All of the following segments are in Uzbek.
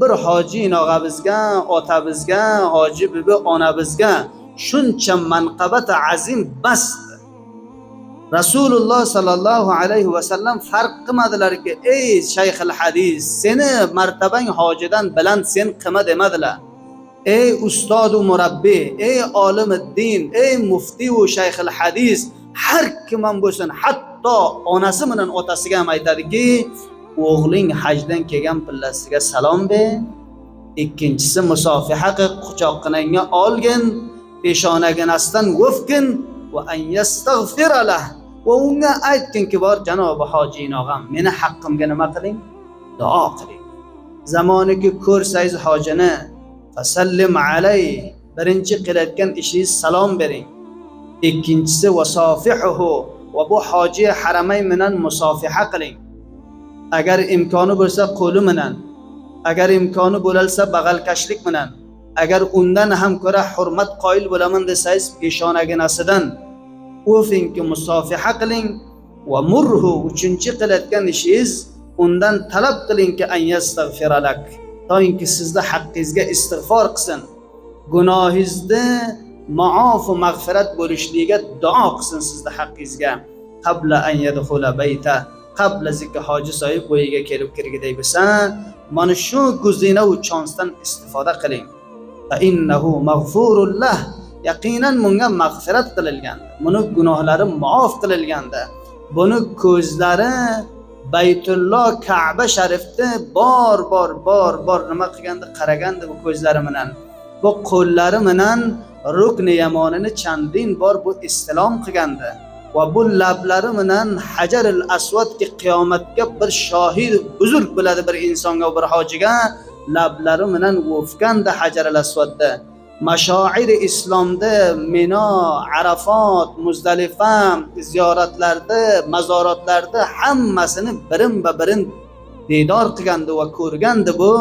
bir hoji og'abizga, otabizga, hoji bibi onabizga shuncha manqabat azim bas. Rasululloh sallallohu alayhi va sallam farq qilmadilarki, ey shayxul hadis, seni martabang hojidan baland sen qilma demadilar. Ey ustod va murabbiy, ey olimiddin, ey mufti va shayxul hadis, har kim ham bo'lsin, hatto onasi bilan otasiga ham aytadiki, o'g'ling hajdan kelgan pillasiga salom ber. Ikkinchisi musofiha qilib quchoqqinangga olgin, peshonaginasidan o'fgin va an yastaghfira lah. Va unga aytginki, bor janobi hoji og'am, meni haqqimga nima qiling? Duo qiling. Zamoniki ko'rsangiz hojini fasallim alay, birinchi qilayotgan ishingiz salom bering. Ikkinchisi vasofihuhu, va bu hoji haramay bilan musofiha qiling. Agar imkoni bo'lsa qo'li bilan, agar imkoni bo'lsa bag'alkashlik bilan, agar undan ham ko'ra hurmat qoyil bo'laman desangiz peshonaginasidan o'fingki musofiha qiling. Va murhu, uchinchi qilayotgan ishingiz undan talab qilingki an yastaghfiralak, to'yinki sizda haqqingizga istig'for qilsin, gunohingizni maof va mag'firat bo'lishligiga duo qilsin sizda haqqingizga. Qabla an yadkhula bayta, qabla zikr hoji soyib bo'yiga kelib kirgiday bo'lsa, mana shu guzina va chansdan istifoda qiling. Fa innahu maghfurullah, yaqinan bunga mag'firat qilingan, buni gunohlari maof qilinganda, buni ko'zlari Baytulloh Ka'ba sharifda bor nima qilganda qaraganda bu ko'zlari bilan, bu qo'llari bilan rukni yamonini chandin bor bu istilom qilganda, va bu lablari bilan Hajarul Aswadga qiyomatga bir shohid buzurg bo'ladi bir insonga, bir hojiga lablari bilan o'fganda Hajarul Aswadda. Mashoir islomda Mino, Arafot, Muzdalifa ziyoratlarda, mazoratlarda hammasini birin diydor qilganda va ko'rganda, bu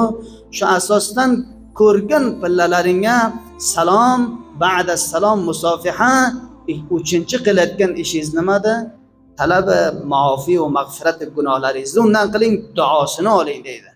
shu asosdan ko'rgan pillalaringga salom, ba'da salom musofiha. Uchinchi qilayotgan ishingiz nimada? Talabi maofi va mag'firat gunohlaringizni undan qiling, duosini oling deydi.